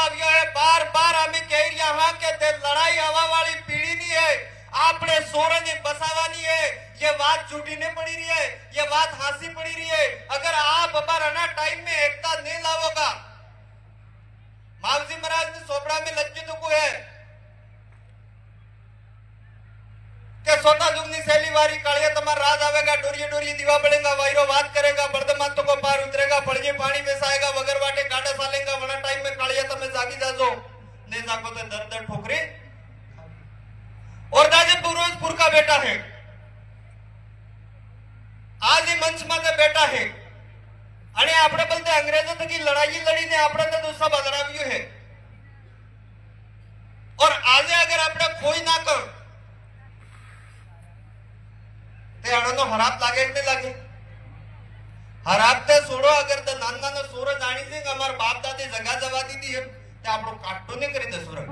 આવ્યો है बार बार અમે કહી રહ્યા હા કે તે લડાઈ આવા વાળી પીડી ની है આપણે સોરને બસાવાની है ये बात झूठी नहीं पड़ी रही है ये बात हासी पड़ी रही है अगर आप हमारा टाइम में एकता नहीं लाओगा मावजी महाराज ने सोपड़ा में लज्जित को है કે સોતા જુગની શૈલી વારી કાળિયા તમારા રાજ આવેગા ડોરીએ ડોરીએ દીવા બળેગા વાયરો વાત करेगा बर्दमान तो को पार उतरेगा फड़िए पानी बेसाएगा वगर वाटे काटा सालेगा वना टाइम में कालिया तमे जागी जाजो नहीं जागो तो दर दर ठोकरे और दाजे फिरोजपुर का बेटा है आज ही मंच में बेटा है અને આપણે બોલતે અંગ્રેજો થકી લડાઈ લડીને આપણે તો દુસરા બદલાવ્યું है और આજે अगर આપણે કોઈ ના કર તે આણનો હરાપ લાગે કે લાગે हराब ते छोड़ो अगर तो नाना ना सूरज जानी थी कि हमारे बाप दादी जगह जवा दी थी ते आपरो काटो नहीं करी दे सूरज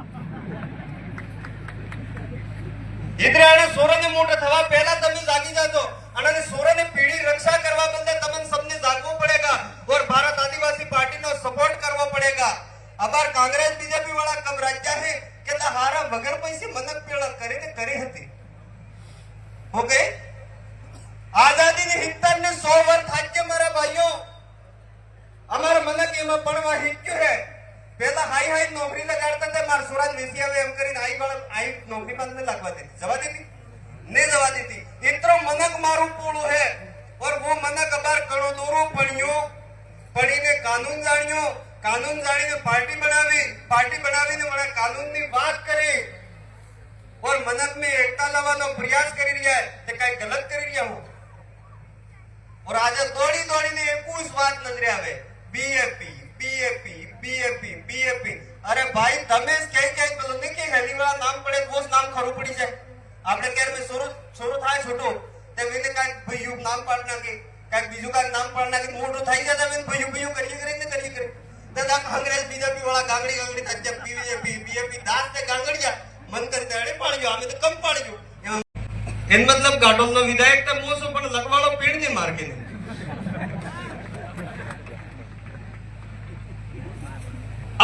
इधर आने सूरज ने मोटे थवा पहला तमे जागी जाजो અને सूरज ने पीढ़ी रक्षा करवा बंदे तमन सबने जागવું पड़ेगा और भारत आदिवासी पार्टी नो सपोर्ट करवा पड़ेगा अबार कांग्रेस बीजेपी वाला कब राज्य है के हारा वगर पैसे मनक पेड़ा करे ने करे हती हो गए आजादी ने हितन ने 100 वर्ष थाके मारा भाइयों हमारा मन के में पणवा हिक्यो है पहला हाई हाई नौकरी लगाड़ता थे मार सूरज निसिया वे हम करीन आई नौकरी बंद लगवा देती जवा देती ने जवा देती इतरो मनक मारू पोळो है और वो मनक अबार कणो दोरो पणियो पड़ी ने कानून जानियो पार्टी बनावी ने मना कानून नी बात करे और मनक में एकता लावવાનો प्रयास करी रहा है ते काई गलत करी रहा हो और आज दौड़ी दौड़ी ने एक बात नजर आवे बीएपी बीएपी बीएपी बीएपी अरे भाई तमे कई कई बोलो ने के हेली वाला नाम पड़े वो नाम खरू पड़ी जाए आपने केर में शुरू थाय छोटो ते विने का भयु नाम पाड़ना के का बीजू का नाम पाड़ना के मोटो थाई जाता में भयु करिए करे ते दा कांग्रेस बीजेपी वाला गांगड़ी तज्जे बीजेपी बीएपी दास ते गांगड़िया मन करते अड़े पाड़ियो हमें तो कम पाड़ियो इन मतलब गाडोम नो विधायक ते मोसो पण लगवाळो पेड़ ने मार के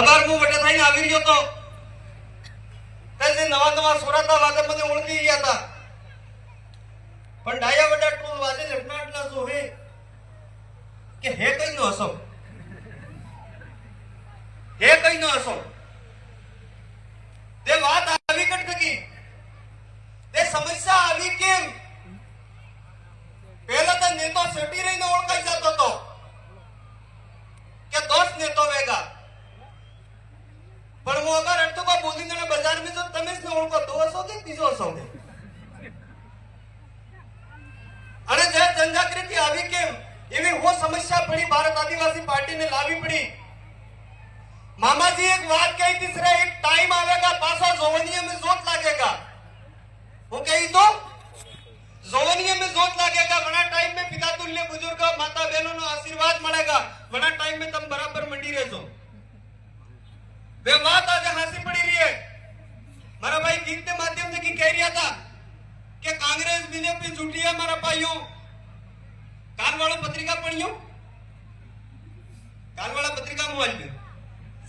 अबार मु वटे थाई आवी रह्यो तो ते नवा सोराता वागे मने ओळखी गया था पण डाया वडा टोल वाजे लटनाटला जो है के हे कई नो असो ते बात आवी कट थकी ते समस्या आवी केम पहला तो नेतो सेटी रहीने ओळखाई जातो तो के दोस्त नेतो वेगा पण वो अगर अटतो का बोली ने बाजार में जो तमेस ने ओळखो तो असो के बीजो असो के अरे जे जनजागृति आवी केम एवी वो समस्या पड़ी भारत आदिवासी पार्टी ने लावी पड़ी मामा जी एक बात कही तीसरा एक टाइम आवेगा पासा जोवनिया में जोत लागेगा वो कही तो जोवनिया में जोत लागेगा वना टाइम में पिता तुल्य बुजुर्ग माता बहनों नो आशीर्वाद मिलेगा वना टाइम में तुम बराबर मंडी रहजो वे बात आज हासी पड़ी रही है मारा भाई गीत के माध्यम से की कह रहा था कि कांग्रेस बीजेपी झूठी है मारा भाइयों कान वाला पत्रिका पढ़ियो कान वाला पत्रिका मोबाइल में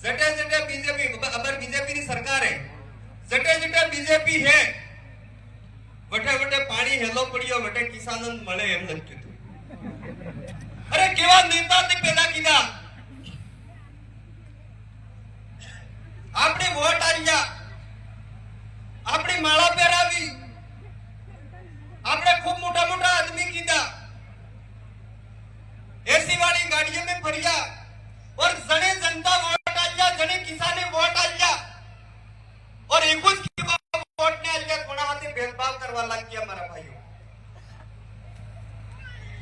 जटे जटे बीजेपी अबर बीजेपी की सरकार है जटे जटे बीजेपी है वटे वटे पानी हेलो पड़ियो वटे किसानन मळे एम नथी कीधुं अरे केवा नेता ते पेला कीधा आपणे वोट आल्या आपणी माळा पेरावी आपणे खूब मोटा मोटा आदमी कीधा एसी वाली गाड़ियों में फरिया और जने जनता वोट आल्या जने किसाने वोट आल्या और एकूच वोट ने आल्या कोणा हाथे भेदभाव करवा लाग्या मारा भाईओ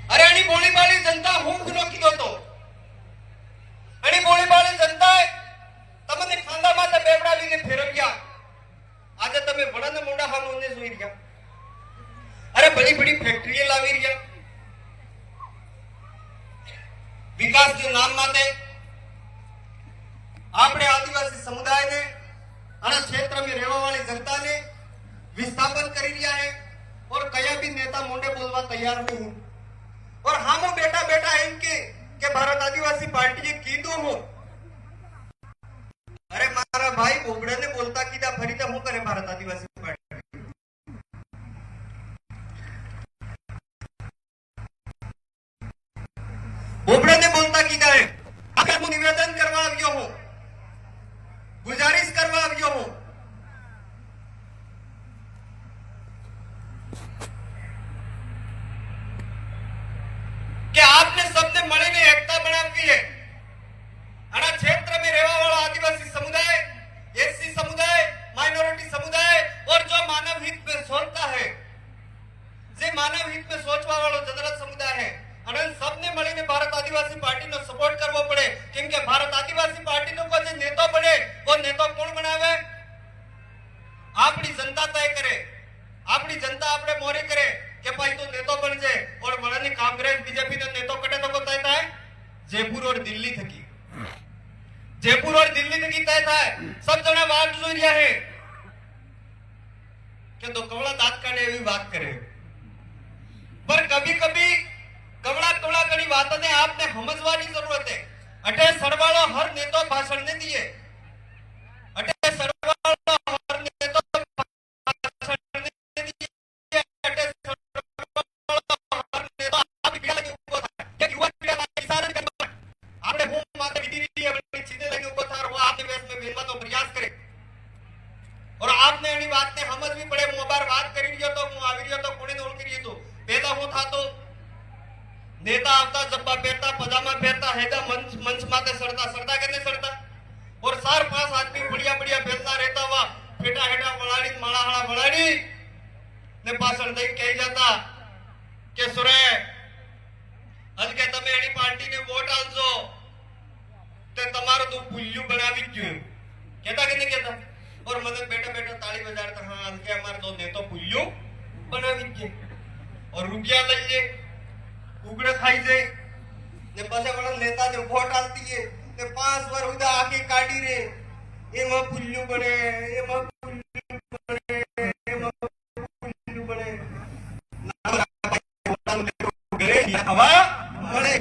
अरे आणि बोळीबाळी जनता હું ગુનો કીધો તો आणि બોળીબાળી जनताए તમને ખાંડા માથે બેવડાવીને ફેરવ્યા આજે તમે વડાને મોઢા સામે જોઈ રહ્યા અરે બડી બડી ફેક્ટરી લાવી રહ્યા विकास के नाम माटे आपने आदिवासी समुदाय ने अने क्षेत्र में रहने वाली जनता ने विस्थापन कर दिया है और कया भी नेता मुंडे बोलवा तैयार नहीं और हम बेटा बेटा इनके के भारत आदिवासी पार्टी की कीदो हो अरे जयपुर और दिल्ली की तय था सब जना बात જોઈ રહ્યા है કે તો કવળા દાંત કાઢે એવી વાત કરે पर कभी कभी कवड़ा कवड़ा कड़ी बातों ने आपने समझवानी जरूरत है अटे सरवालो हर नेतो भाषण ने दिए अटे सरवालो हर नेतो भाषण ने दिए अटे सरवालो हर नेतो आप पीड़ा लगे ऊपर था क्या युवा पीड़ा लगे सारे कर आपने वो माते विधि अपनी सीधे लगे ऊपर था और वो आपके वेश में मिलवा तो प्रयास करे और आपने एनी बात ने समझवी पड़े હું બાર વાત કરી રહ્યો તો હું આવી રહ્યો તો કોને ઓળખી રહ્યો તો પહેલા હું થાતો नेता आता जब्बा पहनता पजामा पहनता हैदा मंच माते सड़ता कहते सड़ता और 4-5 आदमी बढ़िया बढ़िया पहनता रहता हुआ फेटा हेटा वड़ाड़ी माळाहाळा वड़ाड़ी ने पाछળ दई कही जाता के सुरे आज के તમે એની પાર્ટીને વોટ આલજો તે તમારો તો પુલ્યુ બનાવી જ ગયું કહેતા કે નહીં કહેતા और મને બેઠા બેઠા તાળી બજાડતા હા आज के અમાર તો નેતો પુલ્યુ બનાવી જ ગયું और रुपया લઈ લે उगड़े खाई जाए ने पासे वाला नेता ने वोट आलती है ने 5 बार उदा आके काटी रे एमा पुल्लू बने एमा पुल्लू बने एमा पुल्लू बने गरे हवा बने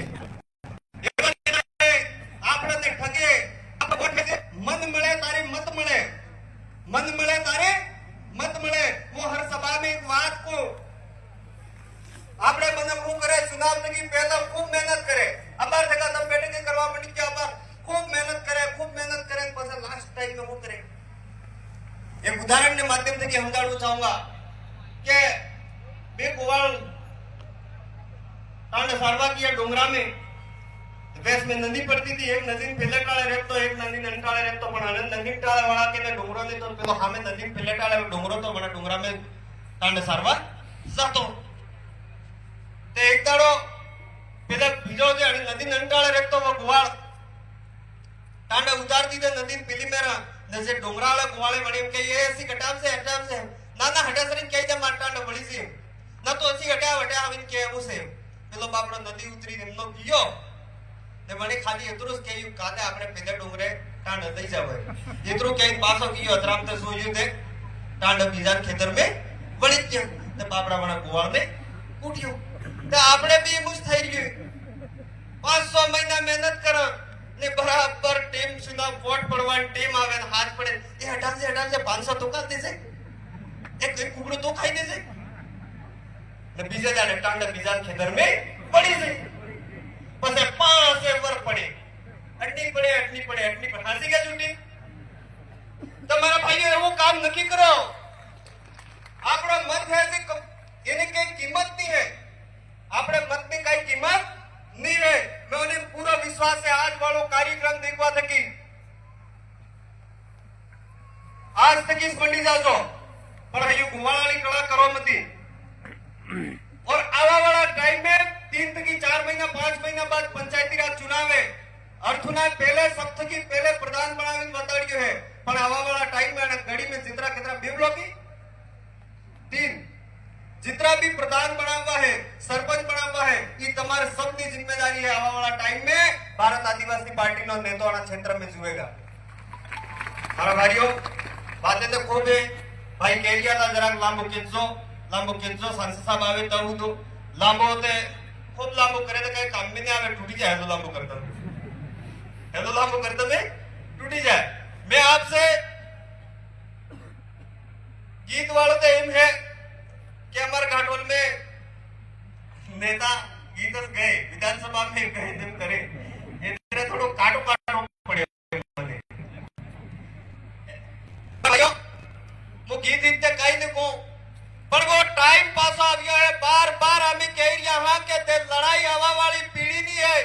आपने ने ठगे आप वोट में मन मिले तारे मत मिले तारे मत मिले वो हर सभा में एक बात को આપણે મને શું કરે ચુનાવ લગી પહેલા ખૂબ મહેનત કરે અબાર જગા તમ બેઠક કરવા માંડી કે અબાર ખૂબ મહેનત કરે પછી લાસ્ટ ટાઈમ में वो करे एक उदाहरण के माध्यम से समझाना चाहूंगा कि बे गोवाल तांडे सारवा की डोंगरा में वेस में नदी पड़ती थी एक नदी पेले टाळे रहतो एक नदी नंटाळे रहतो पण आनंद नदी टाळे वाला के ने डोंगरो ने तो पेलो हामे नदी पेले टाळे डोंगरो तो बना डोंगरा में तांडे सारवा जातो ते एक दाड़ो पेला बीजो जे नदी नंटाळे रहतो वो गोवाळ तांडा उतार दी नदी पीली मेरा नजे डोंगराळे गोवाळे वणे के ये ऐसी हटाम से ना हटा सरी के जे माटांड वળી से ना तो ऐसी हटा आविन के वो से पेलो बापड़ो नदी उतरी एमनो कियो ने वणे खाली एतरो के यू कादे आपणे पेले डोंगरे तांड दई जावे एतरो के पासो कियो अतराम ते सोयू दे तांड बीजा खेतर में वળી गयो ने बापड़ा वणे गोवाळ ने कूट्यो तो आपने भी मुझ થઈ ગયું 500 મહિના મહેનત કરો ને બરાબર ટીમ સુધા વોટ પડવાની ટીમ આવે ને હાથ પડે એ હટામ से 500 તો કાઢ દેશે એક કુકડો તો ખાઈ દેશે ને બીજા જાને ટાંડા બીજા ખેતર में પડી જાય પછી 5 वर પડે અટની પડે હાસી ગયા છૂટી તમારા ભાઈઓ એવું કામ નક્કી કરો આપણો મત है એની કઈ કિંમત नहीं है આપણે મત ની કઈ કિંમત नहीं रहे मैं उन्हें पूरा विश्वास है आज वालों कार्यक्रम देखवा थकी आज तक इस मंडी जाजो पर हयू गुवाळानी कला करो मती और आवा वाला टाइम में 3 तक 4 महीना 5 महीना बाद पंचायती राज चुनाव है अर्थुना पहले सब थकी पहले प्रधान बनावी बताड़ियो है पर आवा वाला टाइम में घड़ी में जितना कितना बेवलो की 3 जितना भी प्रधान बना हुआ है सरपंच बना हुआ है ये तुम्हारे सबकी जिम्मेदारी है आवा वाला टाइम में भारत आदिवासी पार्टी नो नेताओं क्षेत्र में जुएगा मारा भाइयों बातें तो खूब है भाई केरिया था जरा लांबो खींचो सांसद साहब आवे तब तो लांबो होते खूब लांबो करे तो कहीं काम में नहीं आवे टूटी जाए तो लांबो करता में टूटी जाए मैं आपसे गीत वालों तो एम है कि हमारे घाटोल में नेता गीतस गए विधानसभा में गए दिन करे इतने थोड़ो काटो पड़े वो गीत इतने कहीं नहीं को पर वो टाइम पास आ गया है बार हमें कह रहा हां के ते लड़ाई हवा वाली पीढ़ी नहीं है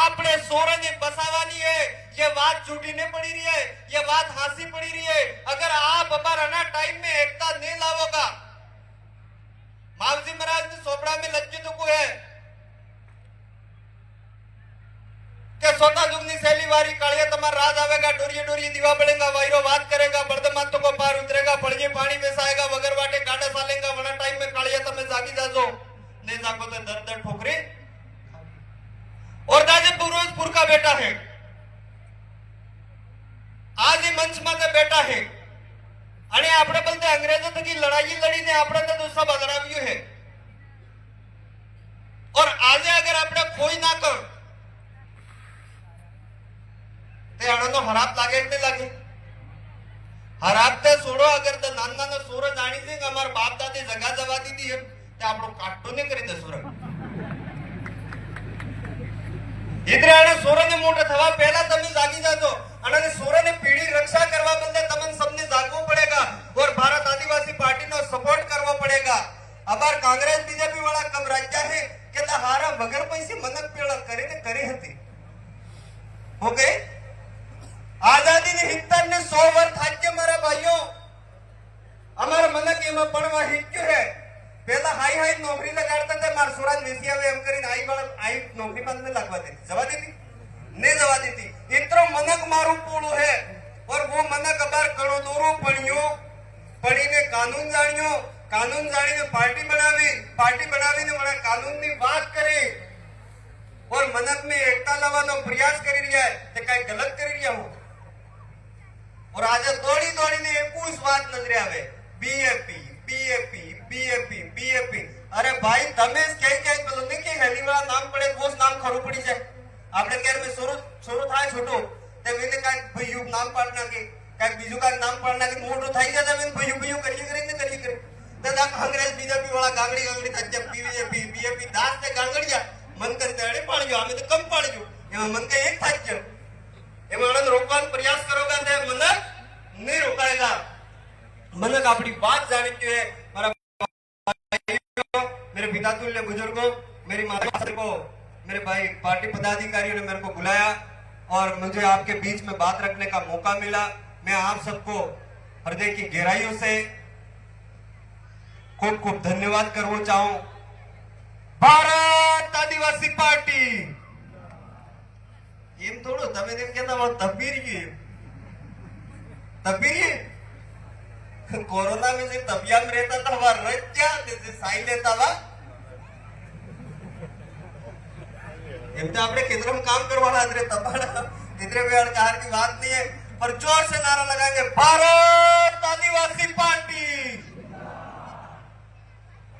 आपने सोरने बसावानी है ये बात झूठी नहीं पड़ी रही है ये बात हासी पड़ी रही है अगर आप हमारा टाइम में एकता नहीं लाओगा मावजी महाराज ने सोपड़ा में लज्जित को है કે સોતા જુગની શૈલી વારી કાળિયા તમાર રાજ આવેગા ડોરીએ દીવા બળેगा वायरो बात करेगा बर्द मातो को पार उतरेगा पड़जे पानी बेसाएगा वगर वाटे कांडा सालेगा वना टाइम में काळिया તમે જાગી જાજો ने जागो तो दर ठोकरे और दाजे पूर्वजपुर का बेटा है આઝાદી મંચ માથે બેઠા છે અને આપણે બોલતે અંગ્રેજો થકી લડાઈ લડીને આપણે તો દોસ્તા બદલાવ્યું છે और આજે અગર આપણે કોઈ ના કર તે આણનો હરાપ લાગે એટલે લાગે હરાપ તે છોડો અગર તો નાના સોર જાણી છે કે અમાર બાપ દાદી જગા જવા દીધી એમ તે આપણો કાટો ને કરી દે સોર ઇદ્રાણે સોરને મોટો થવા પહેલા તમે જાગી જાજો અને સોરને પીડી રક્ષા કરવા બદલે તમને સબને જાગવું પડેगा और भारत आदिवासी पार्टी નો સપોર્ટ કરવો પડેगा અબાર કોંગ્રેસ બીજેપી વાળા કબ રાજ્ય છે કે હારા વગર પૈસે મનક પેળા કરીને કરી હતી ઓકે આઝાદીની હિતને 100 વર્ષ થાય છે મારા ભાઈઓ અમાર મનક એમાં પડવા હિચ્યું છે પહેલા હાઈ હાઈ નોકરી લગાડતા તે માર સુરાજ મેસી આવે એમ કરીને આઈ નોકરી બંધ ન લાગવા દેતી જવા દેતી ને જવા દેતી ઇતરો મનક મારું પોળું है और वो मनक अबार करो दूरो पढ़ियो पढ़ीने कानून जानियो कानून जानीने पार्टी बनावीने મને કાનૂનની વાત કરી और मनक में एकता लावવાનો प्रयास કરી રહ્યા છે તે કઈ ગલત કરી રહ્યા હો और આજે દોડીને 21 વાત નજરે આવે बीएपी अरे भाई તમે કઈ પેલો ને કે હેલી વાળા નામ પડે બોસ નામ ખરું પડી જાય આપણે કેર મે શરૂ થાય છોટો તે વિને કાઈ ભયું નામ પાડ નાખે કાઈ બીજું કાઈ નામ પાડ નાખે મોટું થઈ જાય તમે ભયું કરી તે દાખ અંગ્રેજ બીજેપી વાળા ગાંગડી થચ્ચે बीएपी દાસ તે ગાંગડિયા મન કરી તેડે પાડજો અમે તો કમ પાડજો એમાં મન કે એક થચ્ચે એમાં આનંદ રોકવાનો પ્રયાસ કરોગા તે મન नहीं रोकाएगा मनक अपनी बात जानी चाहिए मेरे पिता तुल्य बुजुर्गों मेरी माता को मेरे भाई पार्टी पदाधिकारियों ने मेरे को बुलाया और मुझे आपके बीच में बात रखने का मौका मिला मैं आप सबको हृदय की गहराइयों से खूब खूब धन्यवाद करना चाहूं भारत आदिवासी पार्टी एम थोड़ो तमे देख कहता वो तबीरी कोरोना में से तबियात रहता था वह रज्जा जैसे साई लेता हुआ इतना आपने किधर में काम करवाना इधर तबाड़ा इधर भी अड़कार की बात नहीं है पर जोर से नारा लगाएंगे भारत आदिवासी पार्टी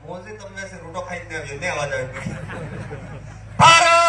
मोजे तुम में से रोटो खाई दे आवाज आएगी भारत